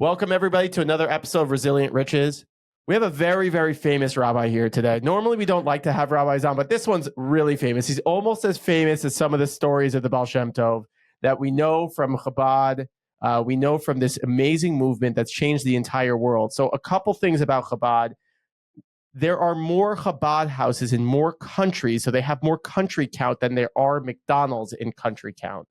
Welcome, everybody, to another episode of Resilient Riches. We have a very, very famous rabbi here today. Normally, we don't like to have rabbis on, but this one's really famous. He's almost as famous as some of the stories of the Baal Shem Tov that we know from Chabad. We know from this amazing movement that's changed the entire world. So a couple things about Chabad. There are more Chabad houses in more countries, so they have more country count than there are McDonald's in country count.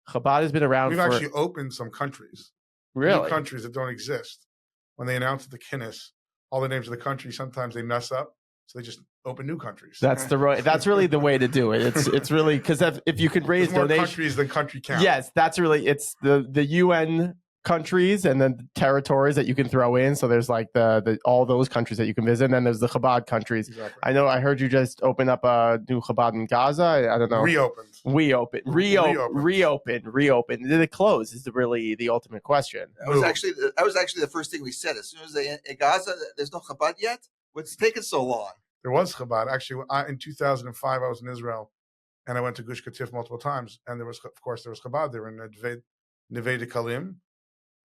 Chabad has been around We've actually opened some countries. Really? New countries that don't exist. When they announce the Kinnis, all the names of the countries, sometimes they mess up, so they just open new countries. That's really the way to do it. It's really because if you could raise more donations, countries than country count. Yes, that's really it's the UN countries and then the territories that you can throw in. So there's like the all those countries that you can visit, and then there's the Chabad countries. Exactly. I heard you just open up a new Chabad in Gaza. I don't know. Reopened. Reopened. Did it close? Is really the ultimate question. That was actually the first thing we said. As soon as in Gaza, there's no Chabad yet. What's taking so long? There was Chabad. Actually, in 2005, I was in Israel, and I went to Gush Katif multiple times, and there was Chabad there in Neve Dekalim,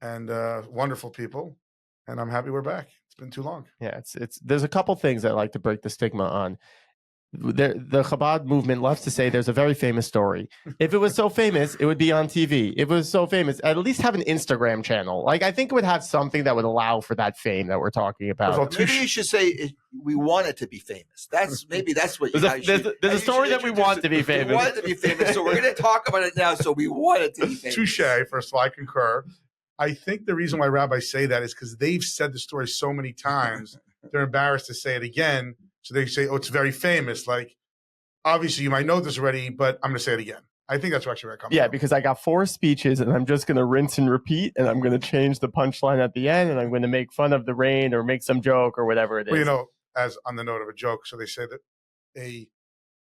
and wonderful people, and I'm happy we're back. It's been too long. Yeah, there's a couple things I like to break the stigma on. The Chabad movement loves to say there's a very famous story. If it was so famous, it would be on TV. If it was so famous, at least have an Instagram channel. Like, I think it would have something that would allow for that fame that we're talking about. Maybe you should say we want it to be famous. That's what there's a story that we want to be famous. We want it to be famous, so we're going to talk about it now. So we want it to be famous. Touche. First of all, I concur. I think the reason why rabbis say that is because they've said the story so many times, they're embarrassed to say it again. So they say, oh, it's very famous. Like, obviously, you might know this already, but I'm going to say it again. I think that's actually where it comes from. Yeah, because I got 4 speeches, and I'm just going to rinse and repeat, and I'm going to change the punchline at the end, and I'm going to make fun of the rain or make some joke or whatever it is. Well, as on the note of a joke, so they say that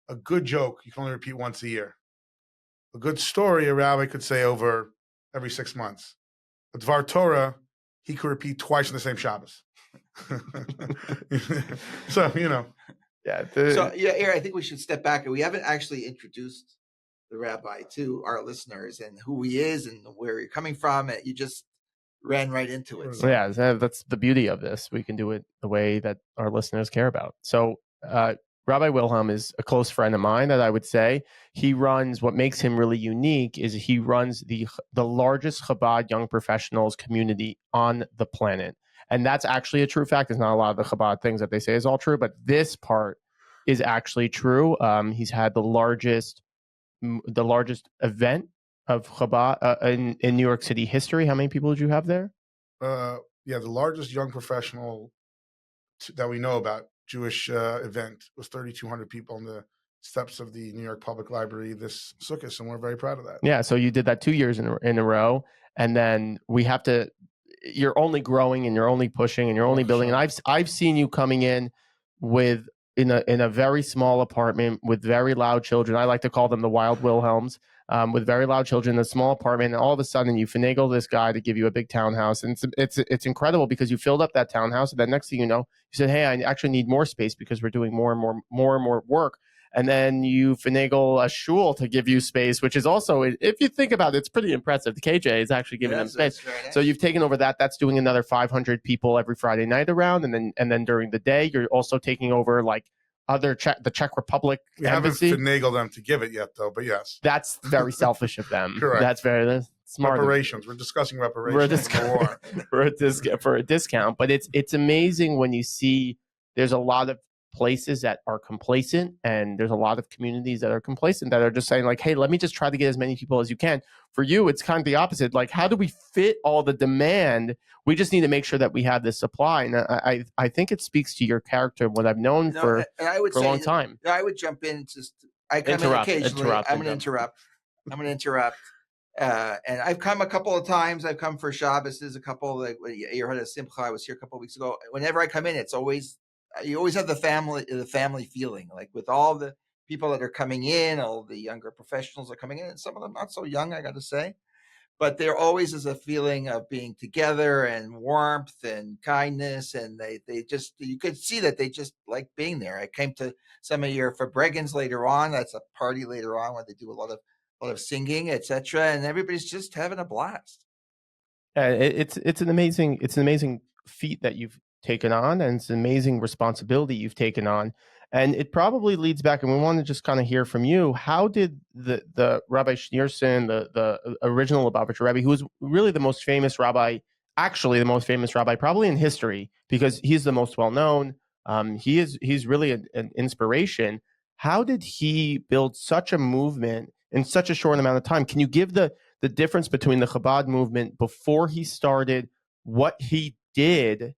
a good joke, you can only repeat once a year. A good story, a rabbi could say over every 6 months. A Dvar Torah, he could repeat twice in the same Shabbos. So, Yeah. Aaron, I think we should step back. We haven't actually introduced the rabbi to our listeners and who he is and where you're coming from. You just ran right into it. So. Yeah, that's the beauty of this. We can do it the way that our listeners care about. So, Rabbi Wilhelm is a close friend of mine that I would say. He runs, what makes him really unique is he runs the largest Chabad young professionals community on the planet. And that's actually a true fact. It's not a lot of the Chabad things that they say is all true, but this part is actually true. He's had the largest event of Chabad in New York City history. How many people did you have there? The largest young professional that we know about Jewish event was 3,200 people on the steps of the New York Public Library this Sukkot, and we're very proud of that. Yeah, so you did that 2 years in a row, and then we have to. You're only growing, and you're only pushing, and you're only building. And I've seen you coming in in a very small apartment with very loud children. I like to call them the Wild Wilhelms. With very loud children in a small apartment, and all of a sudden you finagle this guy to give you a big townhouse, and it's incredible because you filled up that townhouse, and then next thing you know, you said, "Hey, I actually need more space because we're doing more and more work." And then you finagle a shul to give you space, which is also, if you think about it, it's pretty impressive. The KJ is actually giving them space. Nice. So you've taken over that. That's doing another 500 people every Friday night around, and then during the day, you're also taking over like the Czech Republic we embassy. Haven't finagled them to give it yet, though. But yes, that's very selfish of them. Correct. That's very smart. Reparations. We're discussing reparations for a discount, but it's amazing when you see there's a lot of places that are complacent, and there's a lot of communities that are complacent that are just saying like, hey, let me just try to get as many people as you can. For you, it's kind of the opposite. Like, how do we fit all the demand? We just need to make sure that we have the supply. And I think it speaks to your character and what I've known for a long time. I would jump in. I come in occasionally. I'm going to interrupt. And I've come a couple of times. I've come for Shabbos. There's a couple. Like you heard of Simcha. I was here a couple of weeks ago. Whenever I come in, it's always you always have the family feeling, like with all the people that are coming in, all the younger professionals are coming in, and some of them not so young, I got to say, but there always is a feeling of being together and warmth and kindness, and they just, you could see that they just like being there. I came to some of your Fabregans later on. That's a party later on where they do a lot of singing, etc., and everybody's just having a blast. It's an amazing feat that you've taken on, and it's an amazing responsibility you've taken on. And it probably leads back, and we want to just kind of hear from you. How did the Rabbi Schneerson, the original Lubavitcher Rebbe, who was really the most famous rabbi, actually the most famous rabbi probably in history, because he's the most well known. He's really an inspiration. How did he build such a movement in such a short amount of time? Can you give the difference between the Chabad movement before he started, what he did,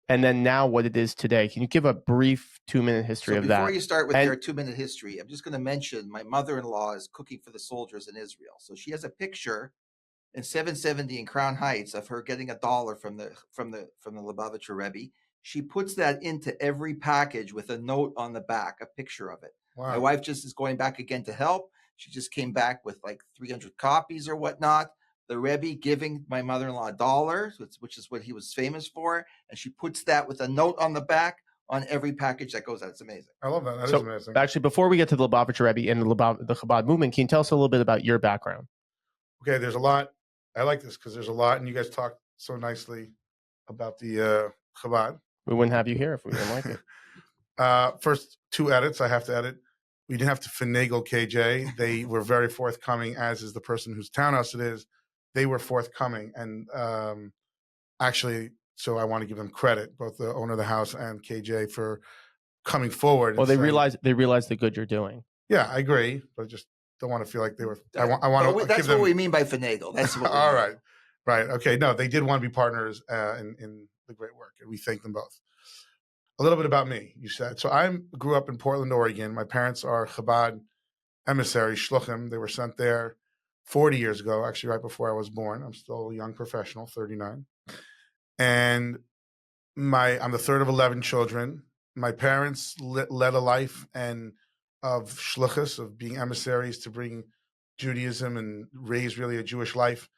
and then now what it is today? Can you give a brief 2-minute history of that? Before you start with your 2-minute history, I'm just going to mention my mother-in-law is cooking for the soldiers in Israel. So she has a picture in 770 in Crown Heights of her getting $1 from the Lubavitcher Rebbe. She puts that into every package with a note on the back, a picture of it. Wow. My wife just is going back again to help. She just came back with like 300 copies or whatnot. The Rebbe giving my mother-in-law $1, which is what he was famous for. And she puts that with a note on the back on every package that goes out. It's amazing. I love that. That is amazing. Actually, before we get to the Lubavitcher Rebbe and the Chabad movement, can you tell us a little bit about your background? Okay, there's a lot. I like this because there's a lot, and you guys talk so nicely about the Chabad. We wouldn't have you here if we didn't like it. First 2 edits I have to edit. We didn't have to finagle KJ. They were very forthcoming, as is the person whose townhouse it is. They were forthcoming. And actually, so I want to give them credit, both the owner of the house and KJ, for coming forward. Well, they realize the good you're doing. Yeah, I agree. But I just don't want to feel like they were. I want to. That's what we mean by finagle. That's what all right. Right. Okay. No, they did want to be partners in the great work, and we thank them both. A little bit about me, you said. So I grew up in Portland, Oregon. My parents are Chabad emissaries, shluchim. They were sent there 40 years ago, actually right before I was born. I'm still a young professional, 39. And I'm the third of 11 children. My parents led a life of shluchus, of being emissaries to bring Judaism and raise really a Jewish life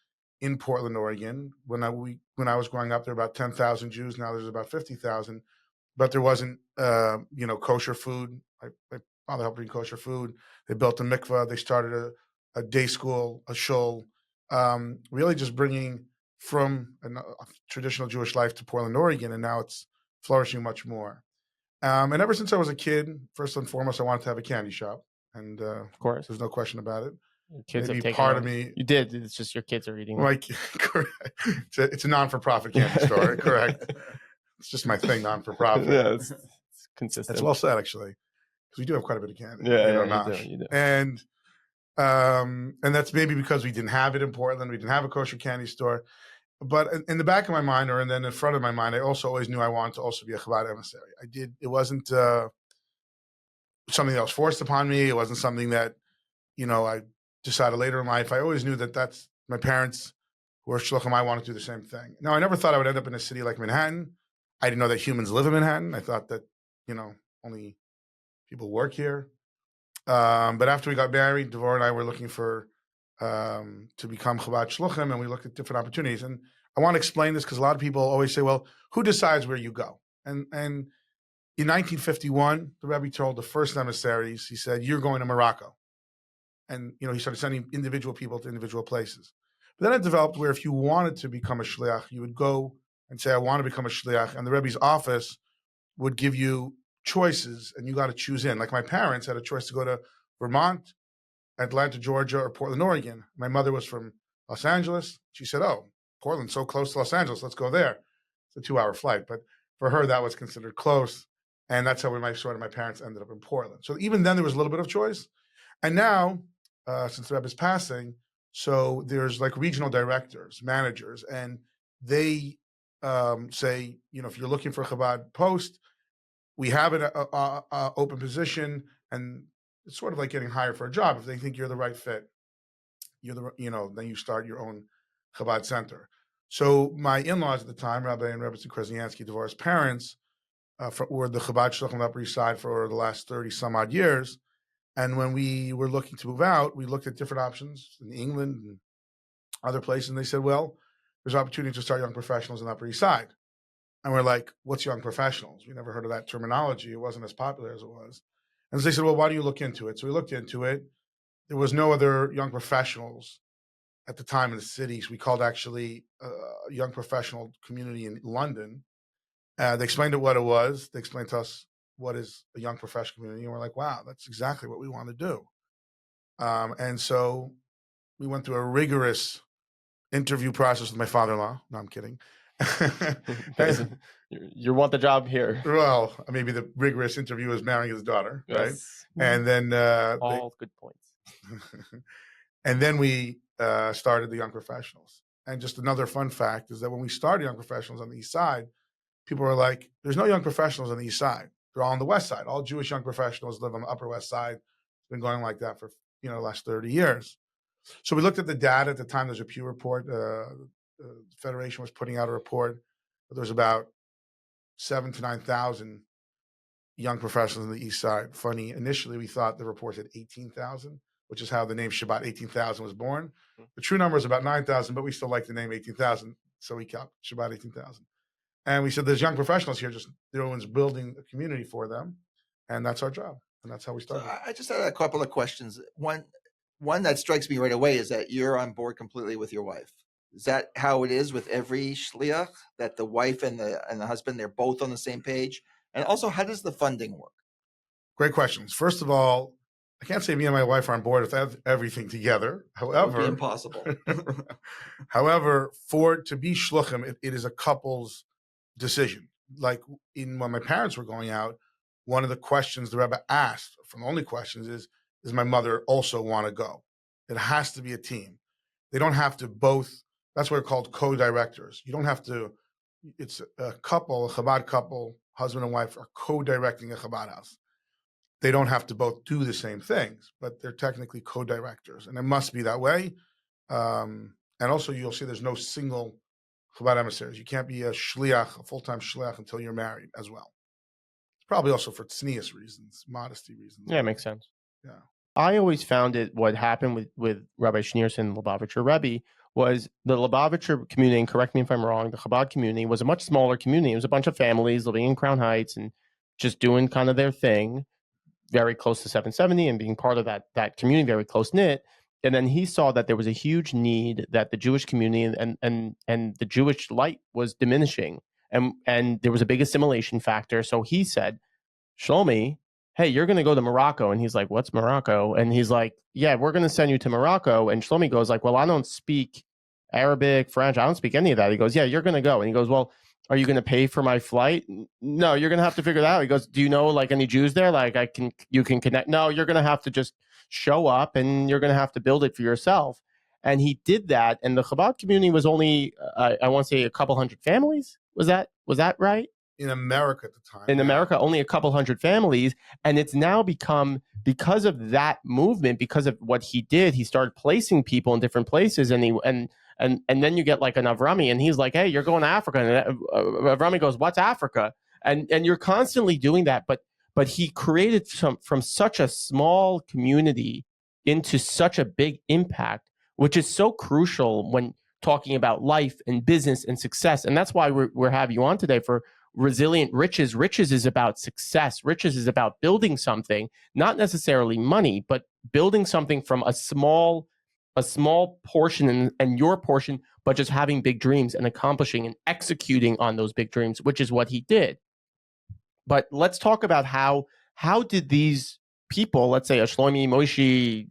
in Portland, Oregon. When I was growing up, there were about 10,000 Jews. Now there's about 50,000. But there wasn't, kosher food. My father helped bring kosher food. They built a mikvah. They started a day school, a shul, really just bringing from a traditional Jewish life to Portland, Oregon, and now it's flourishing much more. And ever since I was a kid, first and foremost, I wanted to have a candy shop, and of course, there's no question about it. Kids Maybe have taken part of me. You did. It's just your kids are eating. Like, correct. It's a non-for-profit candy store, correct? It's just my thing, non-for-profit. Yeah, it's consistent. That's well said, actually, because we do have quite a bit of candy. You do. And that's maybe because we didn't have it in Portland. We didn't have a kosher candy store. But in the back of my mind, or then in front of my mind, I also always knew I wanted to also be a Chabad emissary. I did. It wasn't something that was forced upon me. It wasn't something that, I decided later in life. I always knew that that's my parents who are shluchim. I wanted to do the same thing. Now, I never thought I would end up in a city like Manhattan. I didn't know that humans live in Manhattan. I thought that, only people work here. But after we got married, Devorah and I were looking for to become Chabad shluchim, and we looked at different opportunities. And I want to explain this because a lot of people always say, well, who decides where you go? And in 1951, the Rebbe told the first emissaries, he said, you're going to Morocco. And, he started sending individual people to individual places. But then it developed where if you wanted to become a shliach, you would go and say, I want to become a shliach. And the Rebbe's office would give you choices, and you got to choose in. Like my parents had a choice to go to Vermont, Atlanta, Georgia, or Portland, Oregon. My mother was from Los Angeles. She said, oh, Portland's so close to Los Angeles. Let's go there. It's a 2-hour flight. But for her, that was considered close. And that's how my parents ended up in Portland. So even then, there was a little bit of choice. And now, since the Rebbe is passing, so there's like regional directors, managers, and they say, if you're looking for a Chabad post, we have an open position, and it's sort of like getting hired for a job. If they think you're the right fit, then you start your own Chabad center. So my in-laws at the time, Rabbi and Rebbe Krasniansky, Devorah's parents, were the Chabad shluchim on the Upper East Side for the last 30 some odd years. And when we were looking to move out, we looked at different options in England and other places. And they said, well, there's opportunity to start young professionals on the Upper East Side. And we're like, what's young professionals? We never heard of that terminology. It wasn't as popular as it was. And so they said, well, why don't you look into it? So we looked into it. There was no other young professionals at the time in the cities. We called actually a young professional community in London. They explained what it was. They explained to us what is a young professional community. And we're like, wow, that's exactly what we want to do. And so we went through a rigorous interview process with my father-in-law. No, I'm kidding. You want the job here. Well, maybe the rigorous interview was marrying his daughter, right? Yes. And then all good points. And then we started the Young Professionals. And just another fun fact is that when we started Young Professionals on the East Side, people were like, there's no young professionals on the East Side. They're all on the West Side. All Jewish young professionals live on the Upper West Side. It's been going like that for the last 30 years. So we looked at the data at the time. There's a Pew report. The Federation was putting out a report. There's about 7,000 to 9,000 young professionals on the East Side. Funny, initially we thought the report said 18,000, which is how the name Shabbat 18,000 was born. The true number is about 9,000, but we still like the name 18,000, so we kept Shabbat 18,000. And we said, there's young professionals here, just everyone's building a community for them, and that's our job, and that's how we started. So I just had a couple of questions. One that strikes me right away is that you're on board completely with your wife. Is that how it is with every shliach, that the wife and the husband, they're both on the same page? And also, how does the funding work? Great questions. First of all, I can't say me and my wife are on board with everything together. However, it would be impossible. However, to be shluchim, it is a couple's decision. Like when my parents were going out, one of the questions the Rebbe asked, from the only questions, is does my mother also want to go? It has to be a team. They don't have to both. That's what are called co-directors. You don't have to. It's a couple, a Chabad couple, husband and wife are co-directing a Chabad house. They don't have to both do the same things, but they're technically co-directors, and it must be that way. And also, you'll see there's no single Chabad emissaries. You can't be a shliach, a full-time shliach, until you're married as well. It's probably also for tznius reasons, modesty reasons. Yeah, it makes sense. Yeah. I always found what happened with Rabbi Schneerson and Lubavitcher Rebbe was the Lubavitcher community, and correct me if I'm wrong, the Chabad community was a much smaller community. It was a bunch of families living in Crown Heights and just doing kind of their thing, very close to 770 and being part of that community, very close-knit. And then he saw that there was a huge need, that the Jewish community and the Jewish light was diminishing. And there was a big assimilation factor. So he said, Shlomi, hey, you're going to go to Morocco. And he's like, what's Morocco? And he's like, yeah, we're going to send you to Morocco. And Shlomi goes like, well, I don't speak Arabic, French. I don't speak any of that. He goes, yeah, you're going to go. And he goes, well, are you going to pay for my flight? No, you're going to have to figure that out. He goes, do you know like any Jews there? Like you can connect. No, you're going to have to just show up and you're going to have to build it for yourself. And he did that. And the Chabad community was only, I want to say a couple hundred families. Was that right? In America at the time. In America, only a couple hundred families. And it's now become, because of that movement, because of what he did, he started placing people in different places. And then you get like an Avrami, and he's like, hey, you're going to Africa. And Avrami goes, what's Africa? And you're constantly doing that. But he created from such a small community into such a big impact, which is so crucial when talking about life and business and success. And that's why we're having you on today for Resilient Riches. Riches is about success. Riches is about building something, not necessarily money, but building something from a small portion and your portion, but just having big dreams and accomplishing and executing on those big dreams, which is what he did. But let's talk about how did these people, let's say a Shlomi, Moshe,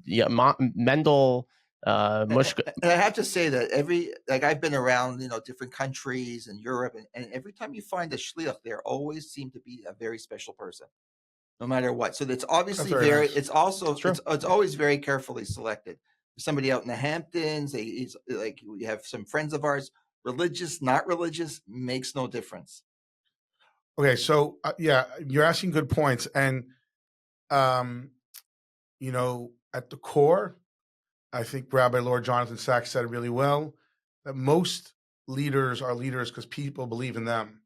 Mendel, Mushka. And I have to say that I've been around, different countries in Europe, and every time you find a shliach, there always seem to be a very special person, no matter what. So it's obviously nice. It's also, it's always very carefully selected. Somebody out in the Hamptons, he's like, we have some friends of ours, religious, not religious, makes no difference. Okay. So yeah, you're asking good points. And, at the core, I think Rabbi Lord Jonathan Sachs said it really well, that most leaders are leaders because people believe in them.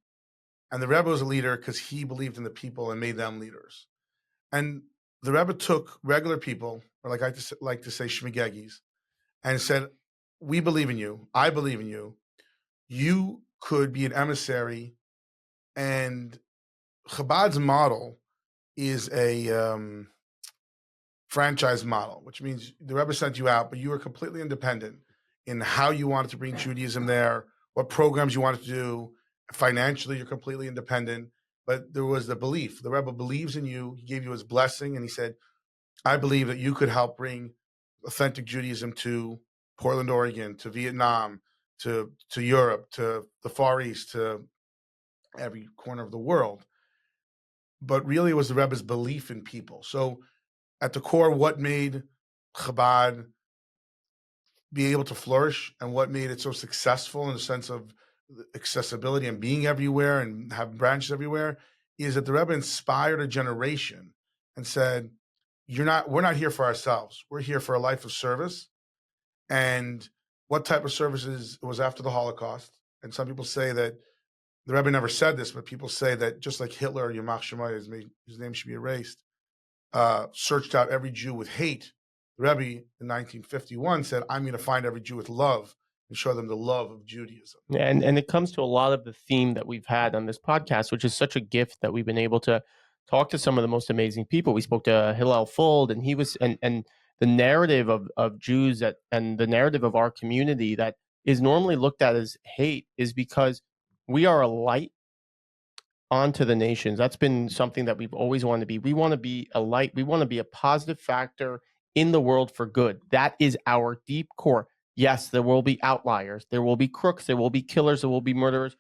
And the Rebbe was a leader because he believed in the people and made them leaders. And the Rebbe took regular people, or like I like to say shmigegis, and said, we believe in you. I believe in you. You could be an emissary. And Chabad's model is a franchise model, which means the Rebbe sent you out, but you were completely independent. in how you wanted to bring Judaism there, what programs you wanted to do. Financially, you're completely independent, but there was the belief. The Rebbe believes in you. He gave you his blessing, and he said, I believe that you could help bring authentic Judaism to Portland, Oregon, to Vietnam, to Europe, to the Far East, to every corner of the world. But really, it was the Rebbe's belief in people. So at the core, what made Chabad be able to flourish and what made it so successful in the sense of accessibility and being everywhere and have branches everywhere is that the Rebbe inspired a generation and said, we're not here for ourselves. We're here for a life of service. And what type of services was after the Holocaust? And some people say that the Rebbe never said this, but people say that just like Hitler, Yamach Shemaya, his name should be erased, searched out every Jew with hate. The Rebbe in 1951 said, I'm going to find every Jew with love and show them the love of Judaism. Yeah, and it comes to a lot of the theme that we've had on this podcast, which is such a gift that we've been able to talk to some of the most amazing people. We spoke to Hillel Fuld, and he was and the narrative of Jews and the narrative of our community that is normally looked at as hate is because we are a light onto the nations. That's been something that we've always wanted to be. We want to be a light. We want to be a positive factor in the world for good. That is our deep core. Yes, there will be outliers. There will be crooks. There will be killers. There will be murderers.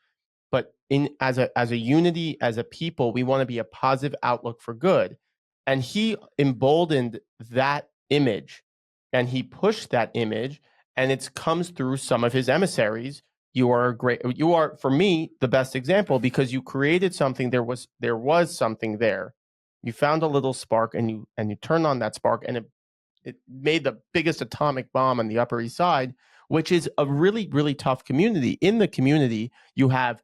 But as a unity, as a people, we want to be a positive outlook for good. And he emboldened that image, and he pushed that image, and it comes through some of his emissaries. You are, for me, the best example because you created something. There was something there. You found a little spark, and you turned on that spark, and it made the biggest atomic bomb on the Upper East Side, which is a really, really tough community. In the community, you have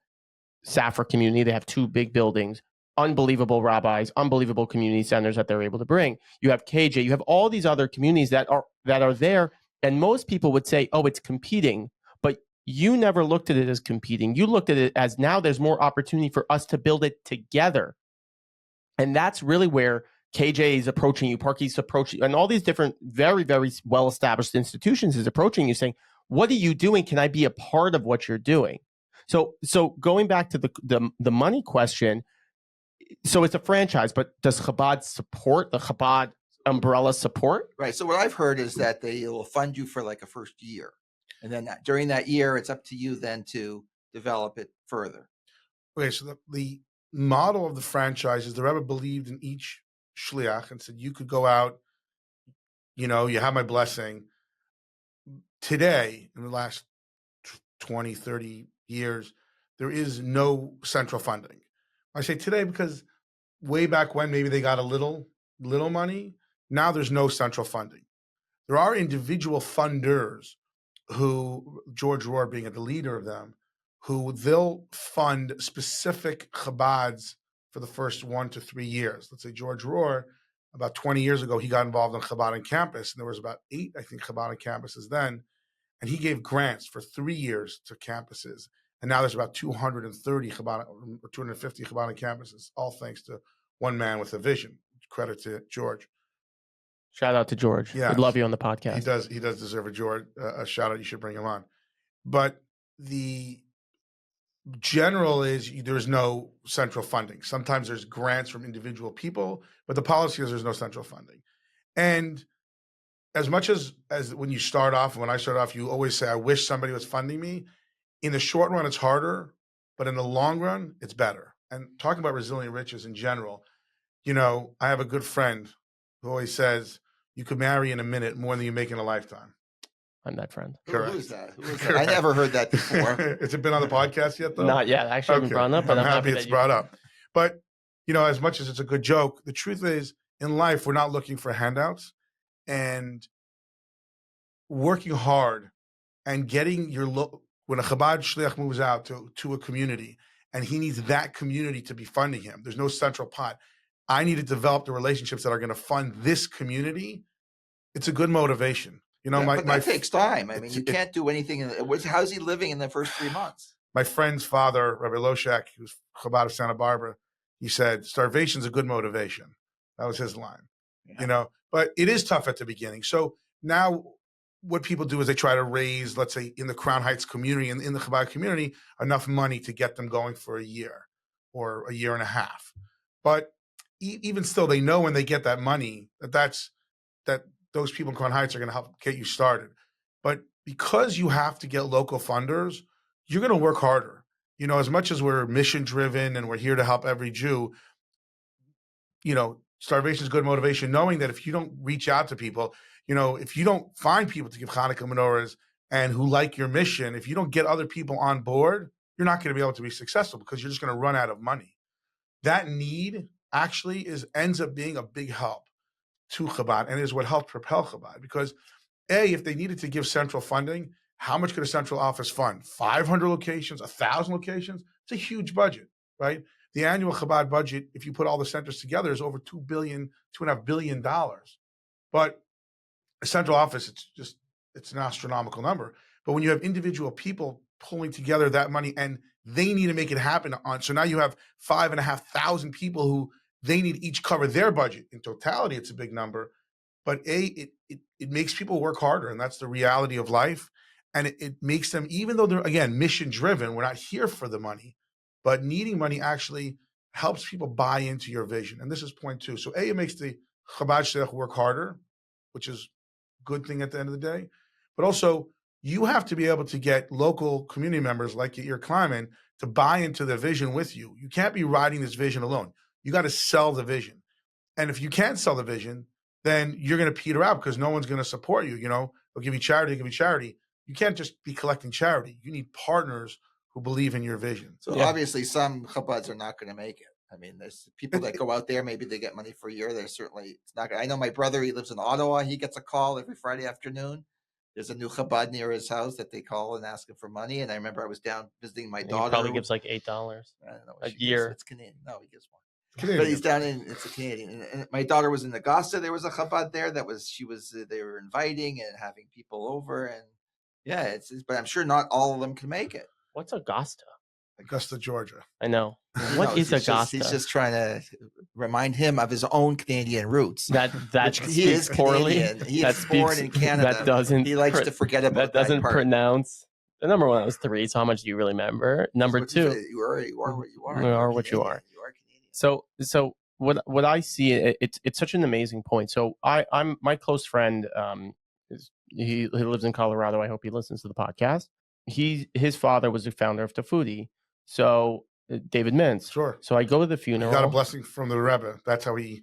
Safra community. They have 2 big buildings, unbelievable rabbis, unbelievable community centers that they're able to bring. You have KJ. You have all these other communities that are there, and most people would say, "Oh, it's competing," but you never looked at it as competing. You looked at it as now there's more opportunity for us to build it together, and that's really where KJ is approaching you, Parkey's approaching you, and all these different very, very well-established institutions is approaching you saying, what are you doing? Can I be a part of what you're doing? So going back to the money question, so it's a franchise, but does Chabad support, the Chabad umbrella support? Right. So what I've heard is that they will fund you for like a first year. And then during that year, it's up to you then to develop it further. Okay, so the model of the franchise is the Rebbe believed in each shliach and said, you could go out, you have my blessing. Today, in the last 20, 30 years, there is no central funding. I say today because way back when maybe they got a little money. Now there's no central funding. There are individual funders who, George Rohr being the leader of them, who they'll fund specific Chabads for the first 1 to 3 years. Let's say George Rohr, about 20 years ago, he got involved in Chabad on campus, and there was about 8, I think, Chabad on campuses then, and he gave grants for 3 years to campuses. And now there's about 230 Chabad or 250 Chabad on campuses, all thanks to one man with a vision. Credit to George. Shout out to George. Yeah, we'd love you on the podcast. He does deserve a shout out. You should bring him on. But the general is there's no central funding. Sometimes there's grants from individual people, but the policy is there's no central funding. And as much as when you start off, when I start off, you always say, I wish somebody was funding me. In the short run, it's harder, but in the long run, it's better. And talking about resilient riches in general, I have a good friend who always says, you could marry in a minute more than you make in a lifetime. I'm that friend. Correct. Who is that? I never heard that before. Has it been on the podcast yet, though? Not yet. Actually, I haven't brought it up, but I'm happy it's brought up. But, as much as it's a good joke, the truth is, in life, we're not looking for handouts. And working hard and getting when a Chabad shliach moves out to a community and he needs that community to be funding him, there's no central pot. I need to develop the relationships that are going to fund this community. It's a good motivation. But that takes time. I mean, you can't do anything. How's he living in the first 3 months? My friend's father, Rabbi Loshak, who's Chabad of Santa Barbara, he said, starvation's a good motivation. That was his line. Yeah. But it is tough at the beginning. So now what people do is they try to raise, let's say, in the Crown Heights community and in the Chabad community, enough money to get them going for a year or a year and a half. But even still, they know when they get that money that those people in Crown Heights are going to help get you started. But because you have to get local funders, you're going to work harder. You know, as much as we're mission driven and we're here to help every Jew, you know, starvation is good motivation, knowing that if you don't reach out to people, you know, if you don't find people to give Hanukkah menorahs and who like your mission, if you don't get other people on board, you're not going to be able to be successful because you're just going to run out of money. That need actually ends up being a big help to Chabad and is what helped propel Chabad. Because if they needed to give central funding, how much could a central office fund? 500 locations, 1,000 locations? It's a huge budget, right? The annual Chabad budget, if you put all the centers together, is over $2.5 billion. But a central office, it's an astronomical number. But when you have individual people pulling together that money and they need to make it happen so now you have 5,500 people who they need each cover their budget. In totality, it's a big number. But it makes people work harder, and that's the reality of life. And it makes them, even though they're, again, mission driven, we're not here for the money, but needing money actually helps people buy into your vision. And this is point 2. So it makes the Chabad Shliach work harder, which is a good thing at the end of the day. But also, you have to be able to get local community members like Yair Kleiman to buy into the vision with you. You can't be riding this vision alone. You got to sell the vision. And if you can't sell the vision, then you're going to peter out because no one's going to support you. You know, they'll give you charity, they'll give you charity. You can't just be collecting charity. You need partners who believe in your vision. So obviously some Chabads are not going to make it. I mean, there's people that go out there, maybe they get money for a year. They're certainly, it's not gonna, I know my brother, he lives in Ottawa. He gets a call every Friday afternoon. There's a new Chabad near his house that they call and ask him for money. And I remember I was down visiting my daughter. He probably gives like $8 I don't know a year. It's Canadian. No, he gives more. Canadian. But he's down in, it's a Canadian. And my daughter was in Augusta. There was a Chabad there they were inviting and having people over. And yeah, but I'm sure not all of them can make it. What's Augusta? Augusta, Georgia. I know. What is Augusta? He's just trying to remind him of his own Canadian roots. He is poorly. Canadian. He is born in Canada. That doesn't. He likes to forget about that. Doesn't pronounce. The number one was 3. So how much do you really remember? Number 2. You are what you are. You are what you are. You are Canadian. So what I see, it's such an amazing point. So I'm my close friend. He lives in Colorado. I hope he listens to the podcast. His father was the founder of Tafudi. So David Mintz. Sure. So I go to the funeral. He got a blessing from the Rebbe. That's how he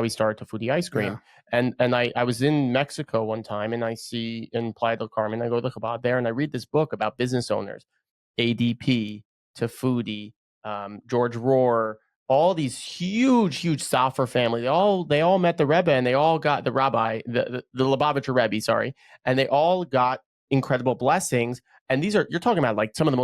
started Tafudi ice cream. Yeah. And I was in Mexico one time and I see in Playa del Carmen, I go to the Chabad there and I read this book about business owners, ADP, Tafudi, George Rohr, all these huge Safar family. They all met the Rebbe and they all got the rabbi, the Lubavitcher Rebbe, sorry, and they all got incredible blessings. And you're talking about like some of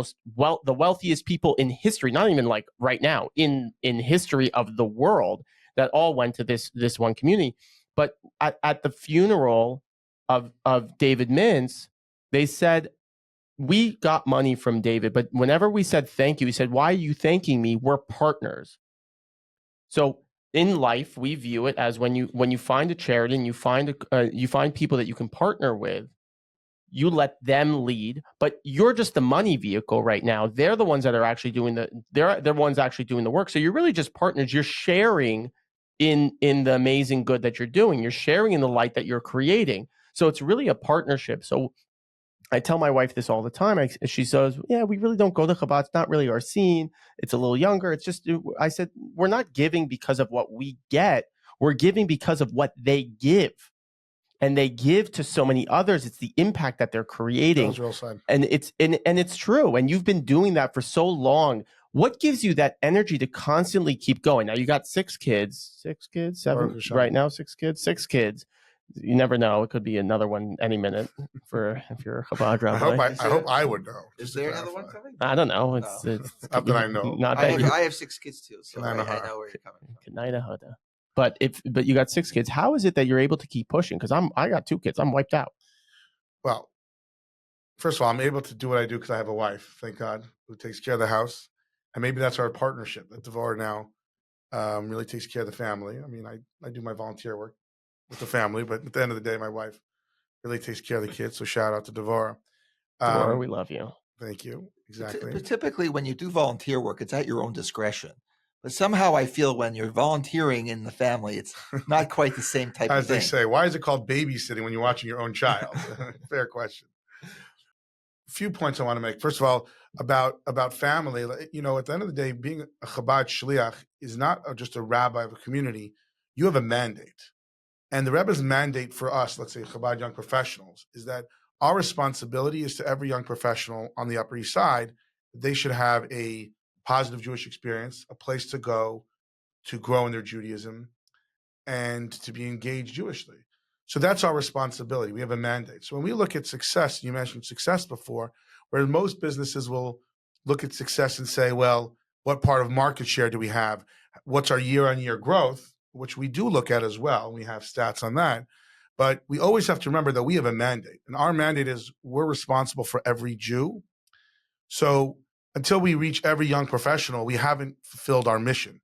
the wealthiest people in history, not even like right now in history of the world, that all went to this one community. But at the funeral of David Mintz, they said, we got money from David, but whenever we said thank you, he said, why are you thanking me? We're partners. So in life, we view it as when you find a charity and you find people that you can partner with, you let them lead, but you're just the money vehicle right now. They're the ones that are actually doing they're ones actually doing the work. So you're really just partners. You're sharing in the amazing good that you're doing. You're sharing in the light that you're creating. So it's really a partnership. So I tell my wife this all the time. She says, yeah, we really don't go to Chabad. It's not really our scene. It's a little younger. It's just, I said, we're not giving because of what we get. We're giving because of what they give. And they give to so many others. It's the impact that they're creating. That was real sad. And it's true. And you've been doing that for so long. What gives you that energy to constantly keep going? Now you got 6 kids, 7 right now, 6 kids. You never know. It could be another one any minute if you're a Chabad rabbi. I hope I would know. Is there another one coming? I don't know. It's not that I know. Not I that have, I have 6 kids too, so I know where you're coming from. But you got 6 kids. How is it that you're able to keep pushing? Because I got 2 kids. I'm wiped out. Well, first of all, I'm able to do what I do because I have a wife, thank God, who takes care of the house, and maybe that's our partnership. That Devorah now really takes care of the family. I mean, I do my volunteer work with the family, but at the end of the day, my wife really takes care of the kids. So shout out to Devorah. Devorah, we love you. Thank you. Exactly. But typically, when you do volunteer work, it's at your own discretion. But somehow I feel when you're volunteering in the family, it's not quite the same type of thing. As they say, why is it called babysitting when you're watching your own child? Fair question. A few points I want to make. First of all, about family. At the end of the day, being a Chabad shliach is not just a rabbi of a community. You have a mandate. And the Rebbe's mandate for us, let's say Chabad young professionals, is that our responsibility is to every young professional on the Upper East Side. They should have a positive Jewish experience, a place to go to grow in their Judaism, and to be engaged Jewishly. So that's our responsibility. We have a mandate. So when we look at success, you mentioned success before, where most businesses will look at success and say, well, what part of market share do we have? What's our year-on-year growth, which we do look at as well. We have stats on that. But we always have to remember that we have a mandate. And our mandate is we're responsible for every Jew. So until we reach every young professional, we haven't fulfilled our mission.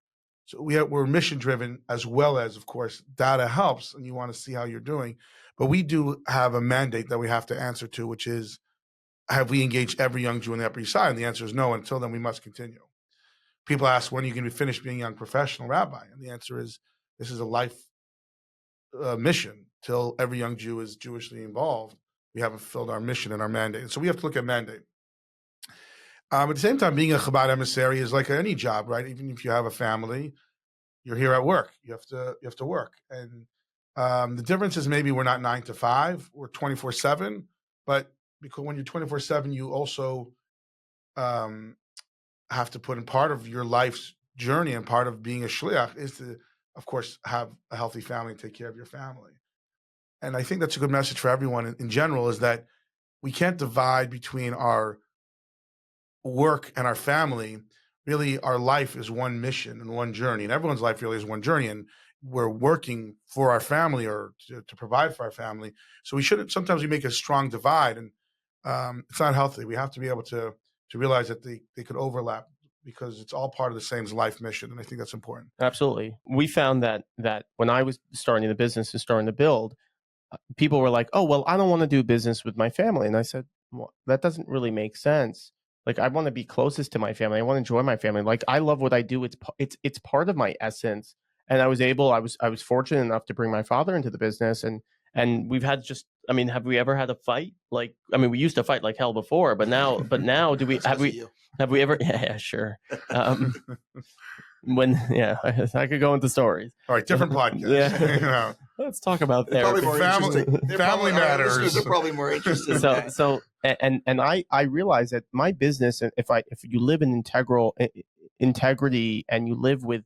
So we're mission driven, as well as, of course, data helps and you want to see how you're doing. But we do have a mandate that we have to answer to, which is, have we engaged every young Jew on the Upper East Side? And the answer is no. Until then, we must continue. People ask, when are you going to be finished being a young professional rabbi? And the answer is, this is a life mission. Till every young Jew is Jewishly involved, we haven't fulfilled our mission and our mandate. And so we have to look at mandate. At the same time, being a Chabad emissary is like any job, right? Even if you have a family, you're here at work. You have to work. And the difference is maybe we're not 9 to 5, we're 24/7. But because when you're 24/7, you also have to put in part of your life's journey, and part of being a shliach is to, of course, have a healthy family and take care of your family. And I think that's a good message for everyone in general, is that we can't divide between our work and our family. Really, our life is one mission and one journey, and everyone's life really is one journey. And we're working for our family, or to provide for our family. So sometimes we make a strong divide, and it's not healthy. We have to be able to realize that they could overlap, because it's all part of the same life mission. And I think that's important. Absolutely. We found that when I was starting the business and starting to build, people were like, oh, well, I don't want to do business with my family. And I said, well, that doesn't really make sense. Like, I want to be closest to my family. I want to enjoy my family. Like, I love what I do. It's part of my essence. And I was fortunate enough to bring my father into the business, and we've had have we ever had a fight? Like, we used to fight like hell before, but now have we ever? Yeah, sure. I could go into stories. All right, different podcast. Yeah. Let's talk about therapy. Family matters. They're probably more interested. So I realize that my business, if you live in integrity, and you live with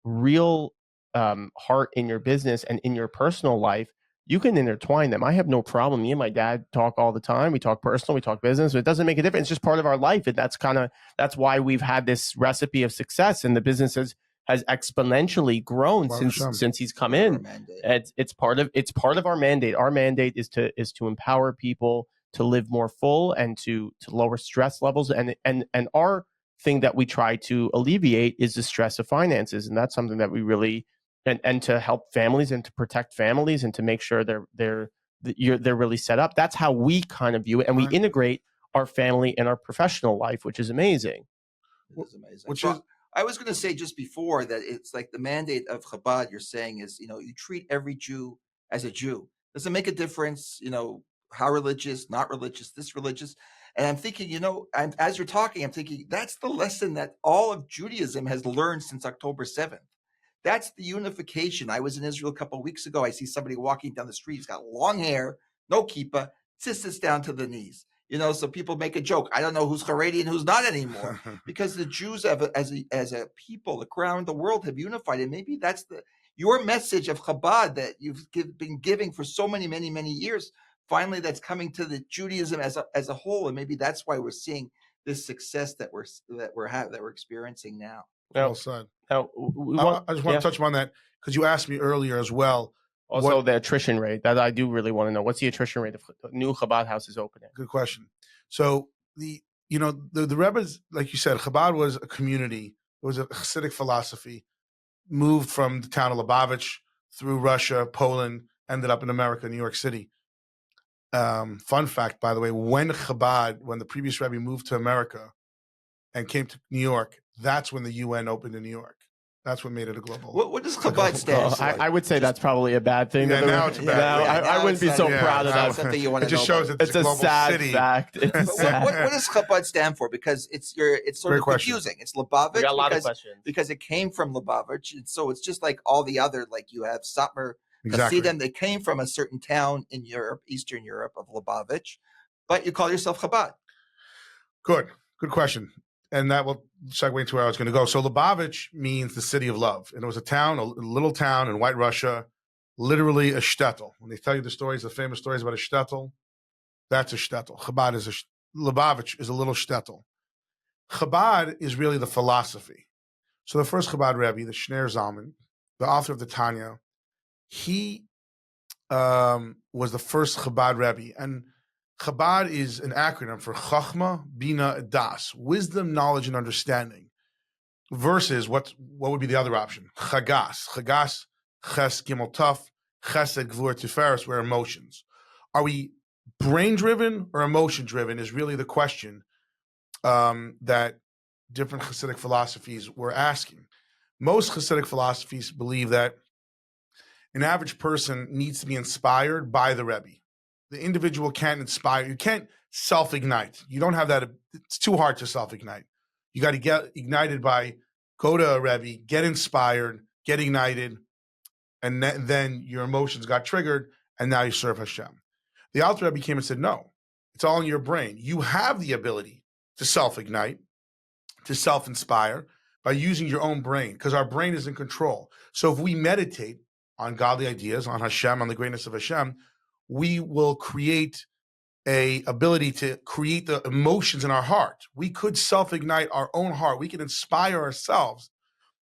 real heart in your business and in your personal life, you can intertwine them. I have no problem. Me and my dad talk all the time. We talk personal, we talk business. It doesn't make a difference. It's just part of our life. And that's why we've had this recipe of success, and the business has exponentially grown since he's come in. It's part of our mandate. Our mandate is to empower people to live more full and to lower stress levels. And our thing that we try to alleviate is the stress of finances. And that's something that we really, and to help families and to protect families and to make sure they're really set up. That's how we kind of view it. And we integrate our family and our professional life, which is amazing. It is amazing. I was going to say just before that it's like the mandate of Chabad you're saying is, you treat every Jew as a Jew. Does it make a difference, how religious, not religious, this religious? And I'm thinking, as you're talking, I'm thinking that's the lesson that all of Judaism has learned since October 7th. That's the unification. I was in Israel a couple of weeks ago. I see somebody walking down the street. He's got long hair, no kippah, tzitzis down to the knees. So people make a joke. I don't know who's Haredi and who's not anymore, because the Jews as a people around the world have unified. And maybe that's your message of Chabad that you've been giving for so many, many, many years. Finally, that's coming to the Judaism as a whole, and maybe that's why we're seeing this success that we're experiencing now. Well said. I just want to touch on that, because you asked me earlier as well. Also, the attrition rate, that I do really want to know. What's the attrition rate if new Chabad houses opening? Good question. So the Rebbe's, like you said, Chabad was a community. It was a Hasidic philosophy, moved from the town of Lubavitch through Russia, Poland, ended up in America, New York City. Fun fact, by the way, when the previous Rebbe moved to America and came to New York, that's when the UN opened in New York. That's what made it a global. What does Chabad stand for? I would say that's probably a bad thing. Yeah, now it's a bad thing. I wouldn't be so proud of that. Something you want to It just shows that it's a sad city. fact. It's sad. What does Chabad stand for? Because it's sort Great of question. confusing. It's Lubavitch. We got a lot of questions. Because it came from Lubavitch. And so it's just like all the other, like you have Satmar, Exactly. Hasidim, they came from a certain town in Europe, Eastern Europe of Lubavitch, but you call yourself Chabad. Good question. And that will segue into where I was going to go. So Lubavitch means the city of love. And it was a little town in White Russia, literally a shtetl. When they tell you the famous stories about a shtetl, that's a shtetl. Lubavitch is a little shtetl. Chabad is really the philosophy. So the first Chabad Rebbe, the Shner Zalman, the author of the Tanya, he was the first Chabad Rebbe. And Chabad is an acronym for Chachma, Bina, Das, wisdom, knowledge, and understanding, versus what would be the other option? Chagas, Ches, Gimel, Tuf, Chesed, Gvur, Tiferes, where emotions. Are we brain-driven or emotion-driven is really the question that different Hasidic philosophies were asking. Most Hasidic philosophies believe that an average person needs to be inspired by the Rebbe. The individual can't inspire. You can't self-ignite. You don't have that. It's too hard to self-ignite. You got to get ignited by, go to a Rebbe, get inspired, get ignited, and then your emotions got triggered, and now you serve Hashem. The Alter Rebbe came and said, no, it's all in your brain. You have the ability to self-ignite, to self-inspire by using your own brain, because our brain is in control. So if we meditate on godly ideas, on Hashem, on the greatness of Hashem, we will create a ability to create the emotions in our heart. We could self-ignite our own heart. We could inspire ourselves.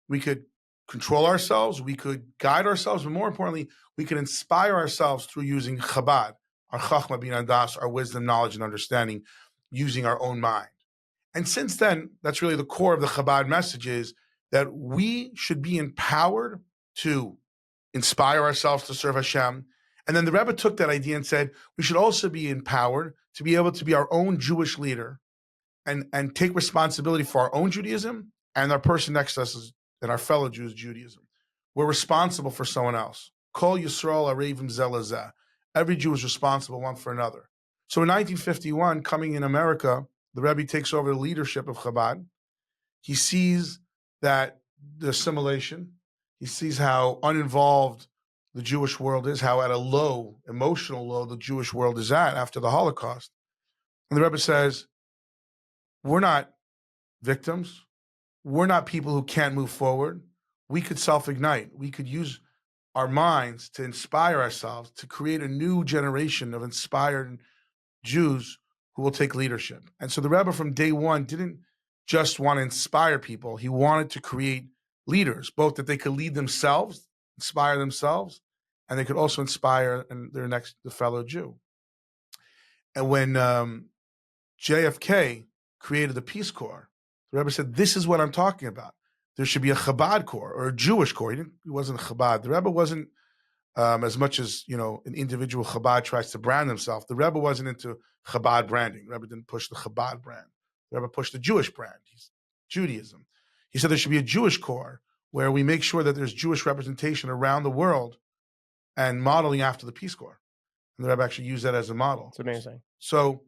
We could control ourselves. We could guide ourselves. But more importantly, we could inspire ourselves through using Chabad, our Chachma Bina Das, our wisdom, knowledge, and understanding, using our own mind. And since then, that's really the core of the Chabad message, is that we should be empowered to inspire ourselves to serve Hashem. And then the Rebbe took that idea and said, we should also be empowered to be able to be our own Jewish leader and take responsibility for our own Judaism and our person next to us and our fellow Jews' Judaism. We're responsible for someone else. Kol Yisrael Arevim Zelazeh. Every Jew is responsible one for another. So in 1951, coming in America, the Rebbe takes over the leadership of Chabad. He sees that the assimilation, he sees how uninvolved the Jewish world is, how at a low, emotional low, the Jewish world is at after the Holocaust. And the Rebbe says, we're not victims. We're not people who can't move forward. We could self-ignite. We could use our minds to inspire ourselves, to create a new generation of inspired Jews who will take leadership. And so the Rebbe from day one didn't just want to inspire people. He wanted to create leaders, both that they could lead themselves, inspire themselves, and they could also inspire the fellow Jew. And when JFK created the Peace Corps, the Rebbe said, this is what I'm talking about. There should be a Chabad Corps or a Jewish Corps. He wasn't Chabad. The Rebbe wasn't, as much as an individual Chabad tries to brand himself, the Rebbe wasn't into Chabad branding. The Rebbe didn't push the Chabad brand. The Rebbe pushed the Jewish brand, Judaism. He said there should be a Jewish Corps where we make sure that there's Jewish representation around the world and modeling after the Peace Corps. And the Rebbe actually used that as a model. It's amazing. So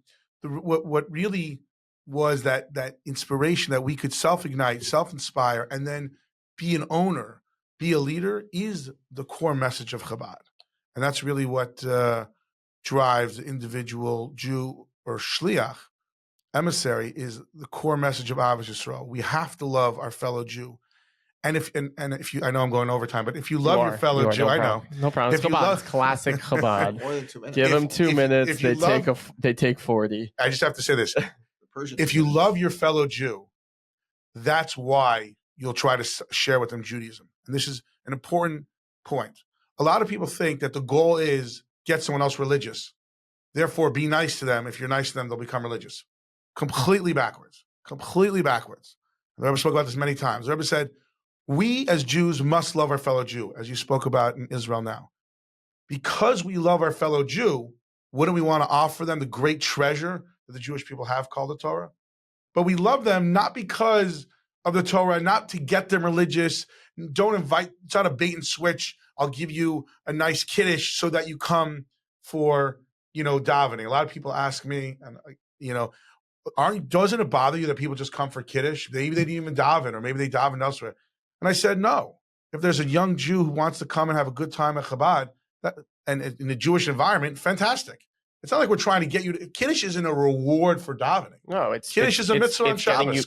what really was that inspiration that we could self-ignite, self-inspire, and then be an owner, be a leader, is the core message of Chabad. And that's really what drives the individual Jew or shliach, emissary, is the core message of Ahavas Yisrael. We have to love our fellow Jew. And if you, I know I'm going overtime, but if you love your fellow Jew, I know. No problem. It's Chabad. It's classic Chabad. More than 2 minutes. Give them 2 minutes. They take 40. I just have to say this. If you love your fellow Jew, that's why you'll try to share with them Judaism. And this is an important point. A lot of people think that the goal is get someone else religious. Therefore, be nice to them. If you're nice to them, they'll become religious. Completely backwards. Completely backwards. The Rebbe spoke about this many times. The Rebbe said, we as Jews must love our fellow Jew, as you spoke about in Israel now. Because we love our fellow Jew, Wouldn't we want to offer them the great treasure that the Jewish people have called the Torah? But we love them not because of the Torah, not to get them religious. Don't invite, it's not a bait and switch. I'll give you a nice kiddush so that you come for, davening. A lot of people ask me, and doesn't it bother you that people just come for kiddush? Maybe they didn't even daven, or maybe they daven elsewhere. And I said, no. If there's a young Jew who wants to come and have a good time at Chabad, and in the Jewish environment, fantastic. It's not like we're trying to get you to, Kiddush isn't a reward for davening. No, Kiddush is a mitzvah on Shabbos.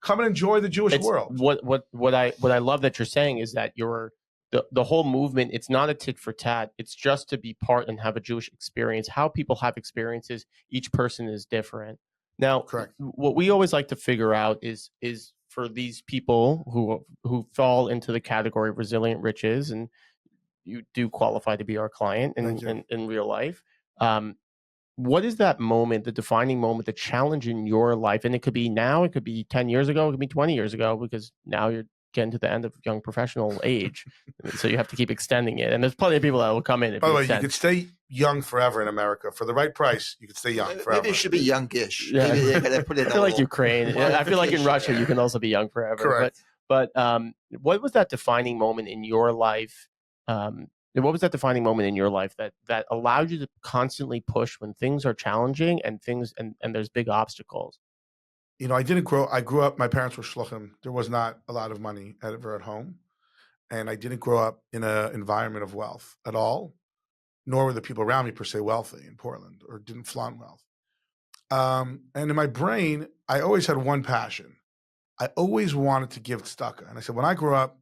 Come and enjoy the Jewish world. What I love that you're saying is that the whole movement, it's not a tit for tat. It's just to be part and have a Jewish experience. How people have experiences, each person is different. Now, correct. What we always like to figure out is for these people who fall into the category of resilient riches, and you do qualify to be our client in real life. What is that moment, the defining moment, the challenge in your life? And it could be now, it could be 10 years ago, it could be 20 years ago, because now you're getting to the end of young professional age. So you have to keep extending it. And there's plenty of people that will come in. By the way, you could stay young forever in America. For the right price, you could stay young forever. Maybe it should be youngish. Yeah. Maybe they gotta put it I feel like Ukraine. I feel like in Russia, you can also be young forever. Correct. But what was that defining moment in your life? What was that defining moment in your life that allowed you to constantly push when things are challenging and there's big obstacles? I grew up, my parents were shluchim. There was not a lot of money ever at home. And I didn't grow up in an environment of wealth at all, nor were the people around me per se wealthy in Portland, or didn't flaunt wealth. And in my brain, I always had one passion. I always wanted to give tzedakah. And I said, when I grow up,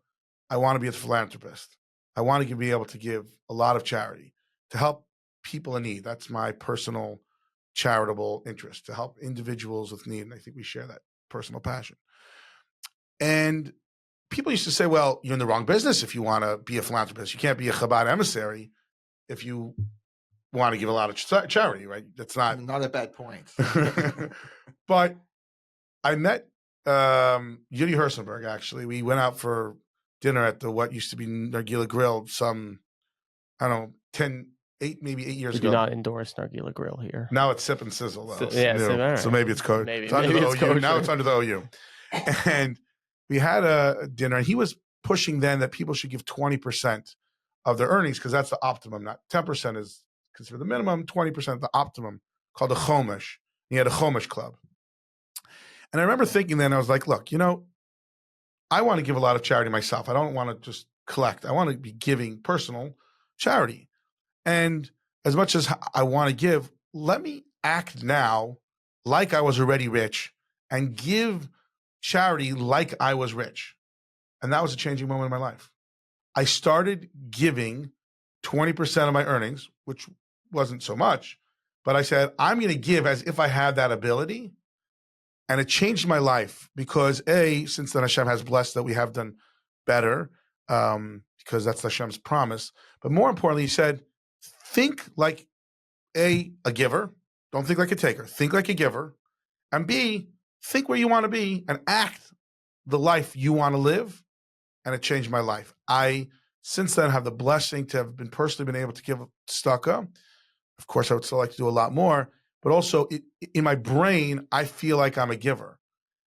I want to be a philanthropist. I want to be able to give a lot of charity to help people in need. That's my personal charitable interest, to help individuals with need. And I think we share that personal passion. And people used to say, well, you're in the wrong business if you want to be a philanthropist. You can't be a Chabad emissary if you want to give a lot of charity, right? That's not a bad point. But I met Yudi Hersenberg, actually. We went out for dinner at what used to be Nargila Grill some, 8 years ago. We do not endorse Nargila Grill here. Now it's Sip and Sizzle, though. So maybe it's kosher. Maybe it's under the it's OU. kosher. Now it's under the OU. And we had a dinner, and he was pushing then that people should give 20% of their earnings, because that's the optimum. Not 10% is considered the minimum, 20% the optimum, called a chomesh. He had a chomesh club. And I remember thinking then, I was like, look, I want to give a lot of charity myself. I don't want to just collect. I want to be giving personal charity. And as much as I want to give, let me act now like I was already rich and give charity like I was rich. And that was a changing moment in my life. I started giving 20% of my earnings, which wasn't so much, but I said, I'm going to give as if I had that ability. And it changed my life because since then Hashem has blessed that we have done better, because that's Hashem's promise. But more importantly, he said, think like a giver. Don't think like a taker. Think like a giver. And B, think where you want to be and act the life you want to live. And it changed my life. I, since then, have the blessing to have been able to give tzedakah. Of course, I would still like to do a lot more. But also in my brain, I feel like I'm a giver.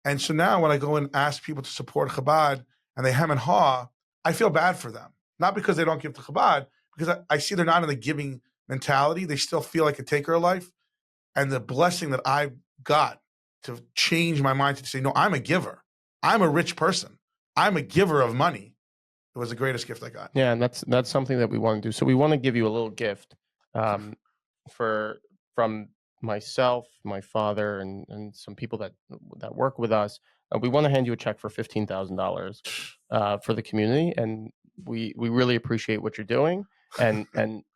And so now when I go and ask people to support Chabad and they hem and haw, I feel bad for them. Not because they don't give to Chabad, because I see they're not in the giving mentality. They still feel like a taker of life. And the blessing that I got to change my mind to say, no, I'm a giver. I'm a rich person. I'm a giver of money. It was the greatest gift I got. Yeah, and that's something that we want to do. So we want to give you a little gift from myself, my father, and some people that work with us. We want to hand you a check for $15,000 for the community, and we really appreciate what you're doing, and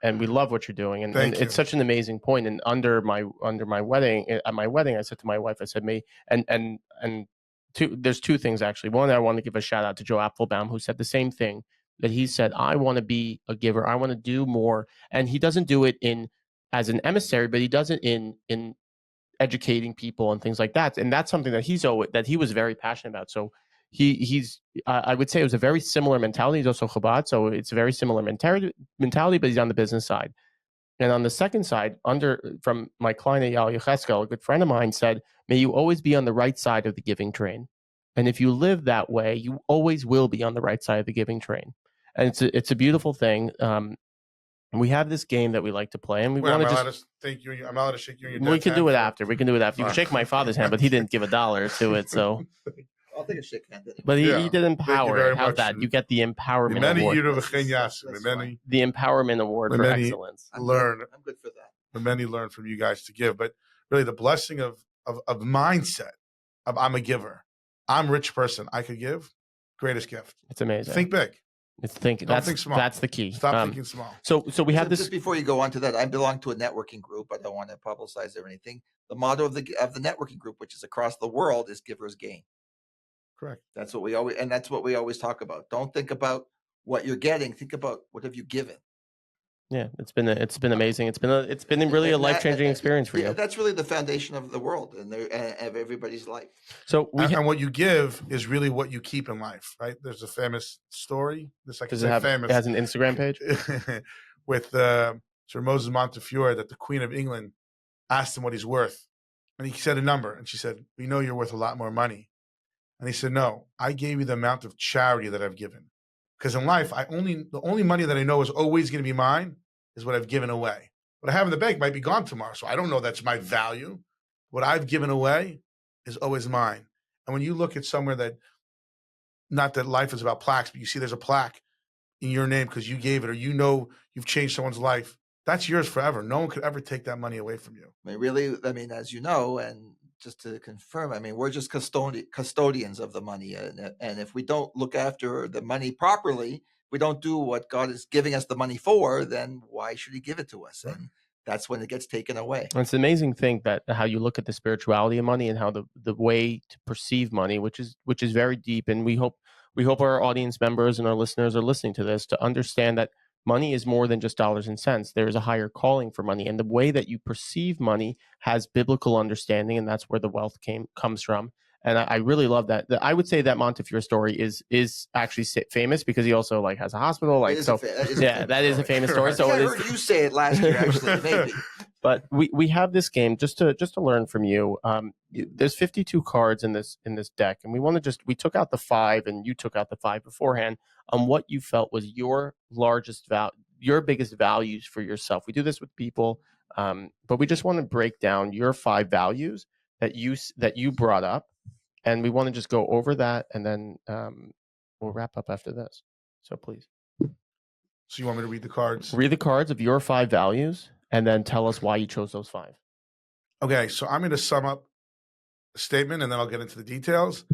we love what you're doing, and it's such an amazing point. And at my wedding, I said to my wife, I said, there's two things actually. One, I want to give a shout out to Joe Apfelbaum, who said the same thing, that he said, I want to be a giver. I want to do more. And he doesn't do it as an emissary, but he does it in educating people and things like that. And that's something that he was very passionate about. So he's I would say it was a very similar mentality. He's also Chabad, so it's a very similar mentality, but he's on the business side. And on the second side, from my client at YaYa, a good friend of mine said, may you always be on the right side of the giving train. And if you live that way, you always will be on the right side of the giving train. And it's a beautiful thing. We have this game that we like to play, and we want to just. I'm allowed to shake you in your dad's We can do it hand after. We can do it after. You can shake my father's hand, but he didn't give $1 to it, so. I'll take a shake hand. But he did Thank you empower. very How's much. that? You get the empowerment Many award. The empowerment award for excellence. I'm good for that. Many learn from you guys to give, but really the blessing of mindset of I'm a giver. I'm a rich person. I could give. Greatest gift. It's amazing. Think big. Think small. That's the key. Stop thinking small. So we have this. Just before you go on to that, I belong to a networking group. I don't want to publicize or anything. The motto of the networking group, which is across the world, is givers gain. Correct. That's what we always talk about. Don't think about what you're getting. Think about what have you given. Yeah, it's been amazing. It's been really a life-changing experience for you. That's really the foundation of the world and of everybody's life. So and what you give is really what you keep in life, right? There's a famous story. It has an Instagram page with Sir Moses Montefiore that the Queen of England asked him what he's worth, and he said a number, and she said, "We know you're worth a lot more money." And he said, "No, I gave you the amount of charity that I've given. Because in life, the only money that I know is always going to be mine is what I've given away. What I have in the bank might be gone tomorrow, so I don't know that's my value. What I've given away is always mine." And when you look at somewhere that, not that life is about plaques, but you see there's a plaque in your name because you gave it, or you've changed someone's life, that's yours forever. No one could ever take that money away from you. As you know, and just to confirm, we're just custodians of the money. And if we don't look after the money properly, we don't do what God is giving us the money for, then why should he give it to us? Right. And that's when it gets taken away. It's an amazing thing that how you look at the spirituality of money and how the way to perceive money, which is very deep. And we hope our audience members and our listeners are listening to this to understand that money is more than just dollars and cents. There is a higher calling for money, and the way that you perceive money has biblical understanding, and that's where the wealth comes from. And I really love that. I would say that Montefiore story is actually famous because he also has a hospital. That is a famous story. So I heard you say it last year, actually, maybe. But we have this game just to learn from you. There's 52 cards in this deck, and we took out the 5, and you took out the 5 beforehand on what you felt was your your biggest values for yourself. We do this with people, but we just want to break down your 5 values that you brought up, and we want to just go over that, and then we'll wrap up after this. So please. So you want me to read the cards? Read the cards of your 5 values, and then tell us why you chose those 5. Okay, so I'm going to sum up a statement, and then I'll get into the details.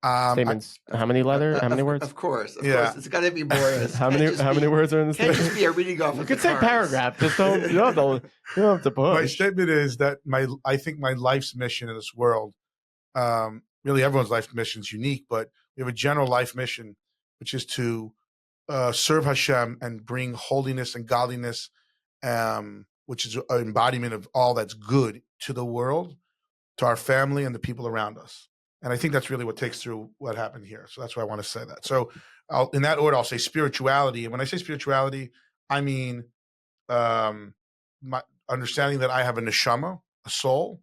Statements. How many letters? How many words? Of course. It's got to be more. How many words are in the statement? Can't just be a reading off. You could say paragraph. Just don't. You don't have to push. My statement is that I think my life's mission in this world, really everyone's life mission is unique, but we have a general life mission, which is to serve Hashem and bring holiness and godliness, which is an embodiment of all that's good to the world, to our family and the people around us. And I think that's really what takes through what happened here. So that's why I want to say that. So in that order, I'll say spirituality. And when I say spirituality, I mean my understanding that I have a neshama, a soul,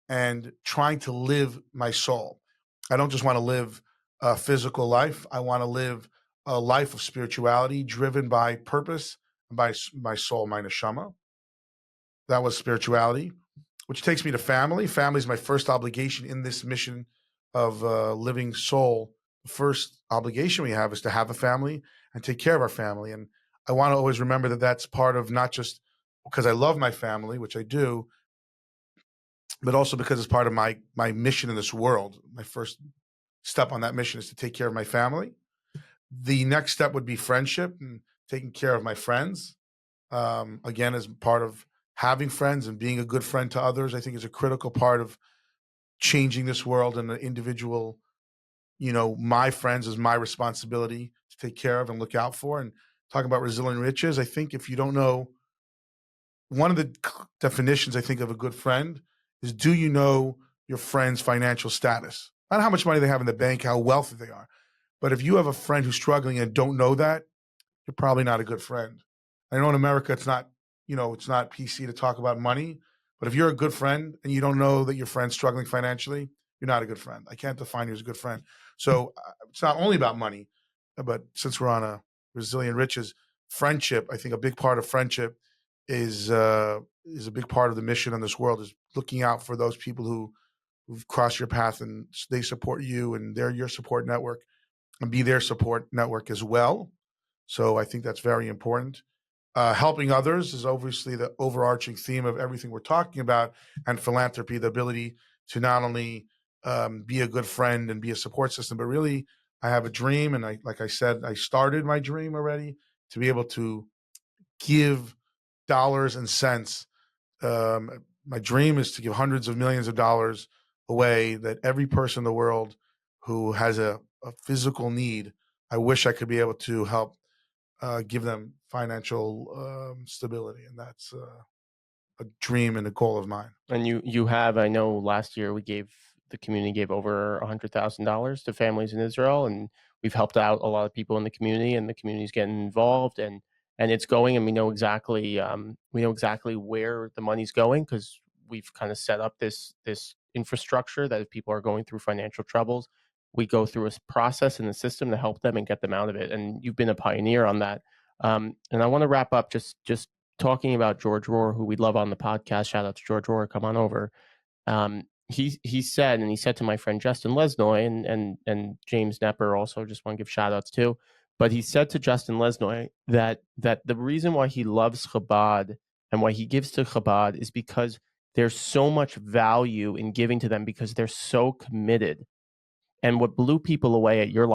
and trying to live my soul. I don't just want to live a physical life. I want to live a life of spirituality driven by purpose and by my soul, my neshama. That was spirituality, which takes me to family. Family is my first obligation in this mission of living soul. The first obligation we have is to have a family and take care of our family. And I want to always remember that that's part of, not just because I love my family, which I do, but also because it's part of my mission in this world. My first step on that mission is to take care of my family. The next step would be friendship and taking care of my friends. Again, as part of having friends and being a good friend to others, I think is a critical part of changing this world. And the individual, my friends is my responsibility to take care of and look out for. And talking about resilient riches, I think if you don't know, one of the definitions I think of a good friend is, do you know your friend's financial status? Not how much money they have in the bank, how wealthy they are. But if you have a friend who's struggling and don't know that, you're probably not a good friend. I know in America it's not it's not PC to talk about money. But if you're a good friend and you don't know that your friend's struggling financially, you're not a good friend. I can't define you as a good friend. So it's not only about money, but since we're on a resilient riches, friendship, I think a big part of friendship is a big part of the mission in this world, is looking out for those people who've crossed your path and they support you and they're your support network, and be their support network as well. So I think that's very important. Helping others is obviously the overarching theme of everything we're talking about, and philanthropy, the ability to not only be a good friend and be a support system, but really I have a dream. And like I said, I started my dream already to be able to give dollars and cents. My dream is to give hundreds of millions of dollars away, that every person in the world who has a physical need, I wish I could be able to help give them financial stability. And that's a dream and a goal of mine. And you have, I know last year the community gave over $100,000 to families in Israel, and we've helped out a lot of people in the community, and the community's getting involved, and it's going, and we know exactly where the money's going, because we've kind of set up this infrastructure that if people are going through financial troubles, we go through a process in the system to help them and get them out of it. And you've been a pioneer on that. And I want to wrap up just talking about George Rohr, who we love on the podcast. Shout out to George Rohr, come on over. He said to my friend Justin Lesnoy and James Nepper, also just want to give shout outs too. But he said to Justin Lesnoy that the reason why he loves Chabad and why he gives to Chabad is because there's so much value in giving to them, because they're so committed. And what blew people away at your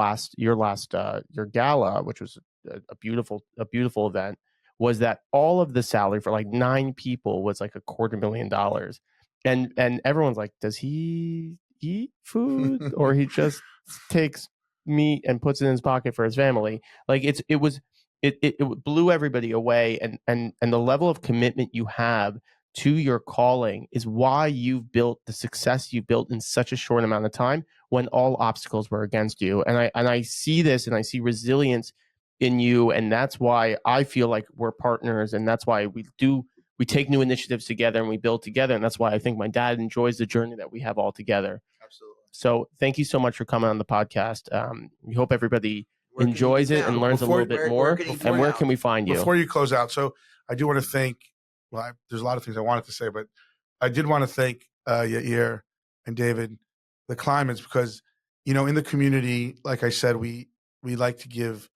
gala, which was a beautiful event, was that all of the salary for like 9 people was like $250,000. And everyone's like, does he eat food or he just takes meat and puts it in his pocket for his family? Like it blew everybody away. And the level of commitment you have to your calling is why you've built the success you built in such a short amount of time, when all obstacles were against you. And I see this, and I see resilience in you, and that's why I feel like we're partners, and that's why we take new initiatives together and we build together, and that's why I think my dad enjoys the journey that we have all together. Absolutely. So thank you so much for coming on the podcast. We hope everybody enjoys it and learns a little bit more. And where can we find you? Before you close out, so I do want to thank, there's a lot of things I wanted to say, but I did want to thank Yair and David, the Climates, because, in the community, like I said, we like to give,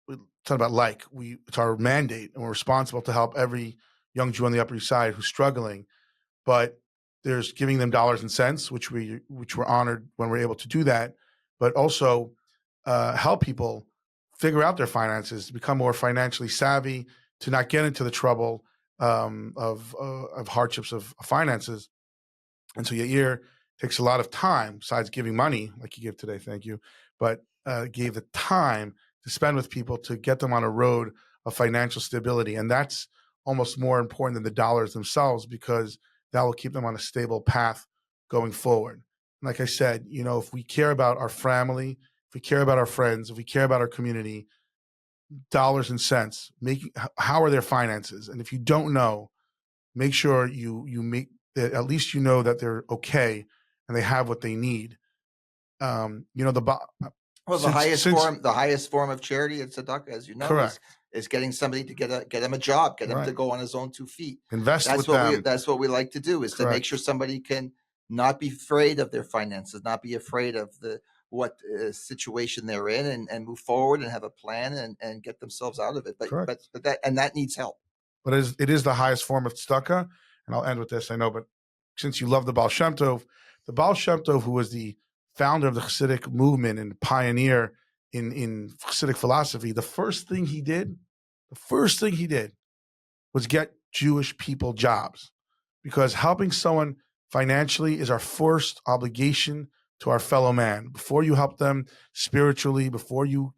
it's not about it's our mandate, and we're responsible to help every young Jew on the Upper East Side who's struggling, but there's giving them dollars and cents, which we're honored when we're able to do that, but also help people figure out their finances, to become more financially savvy, to not get into the trouble of hardships of finances. And so Yair takes a lot of time, besides giving money like you give today, thank you, but gave the time to spend with people to get them on a road of financial stability. And that's almost more important than the dollars themselves, because that will keep them on a stable path going forward. And like I said, if we care about our family, if we care about our friends, if we care about our community, dollars and cents, how are their finances? And if you don't know, make sure you make that, at least that they're okay and they have what they need. The highest form of charity at tzedakah, as you know, correct, is getting somebody to get them a job, get them to go on his own 2 feet. Invest with them. That's what we like to do, is to make sure somebody can not be afraid of their finances, not be afraid of what situation they're in, and move forward and have a plan and get themselves out of it. But that needs help. But it is the highest form of tzedakah. And I'll end with this, I know, but since you love the Baal Shem Tov, who was the founder of the Hasidic movement and pioneer in Hasidic philosophy, the first thing he did was get Jewish people jobs, because helping someone financially is our first obligation to our fellow man. Before you help them spiritually, before you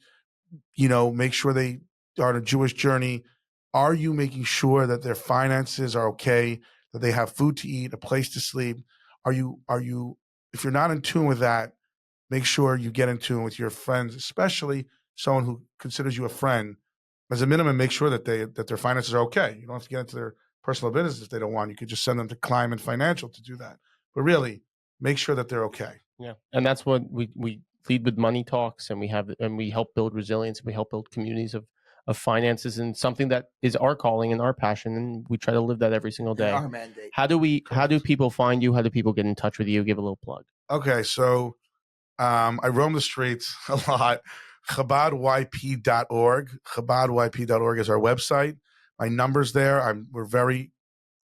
make sure they are on a Jewish journey, are you making sure that their finances are okay, that they have food to eat, a place to sleep? Are you, if you're not in tune with that, make sure you get in tune with your friends, especially someone who considers you a friend, as a minimum, make sure that their finances are okay. You don't have to get into their personal business if they don't want. You could just send them to Climate Financial to do that. But really, make sure that they're okay. Yeah, and that's what we lead with money talks, and we help build resilience. We help build communities of finances, and something that is our calling and our passion, and we try to live that every single day. Our mandate. How do people find you? How do people get in touch with you? Give a little plug. Okay, so I roam the streets a lot. ChabadYP.org. ChabadYP.org is our website. My number's there. We're very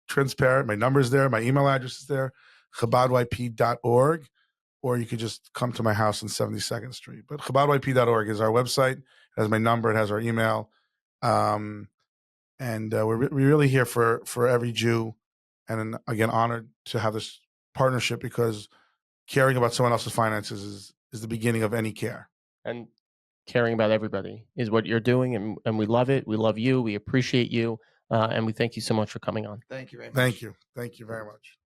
transparent. My number's there. My email address is there. ChabadYP.org. Or you could just come to my house on 72nd Street. But ChabadYP.org is our website. It has my number. It has our email. And we're really here for every Jew. And again, honored to have this partnership, because caring about someone else's finances is the beginning of any care. And caring about everybody is what you're doing, and we love it. We love you. We appreciate you, and we thank you so much for coming on. Thank you very much. Thank you. Thank you very much.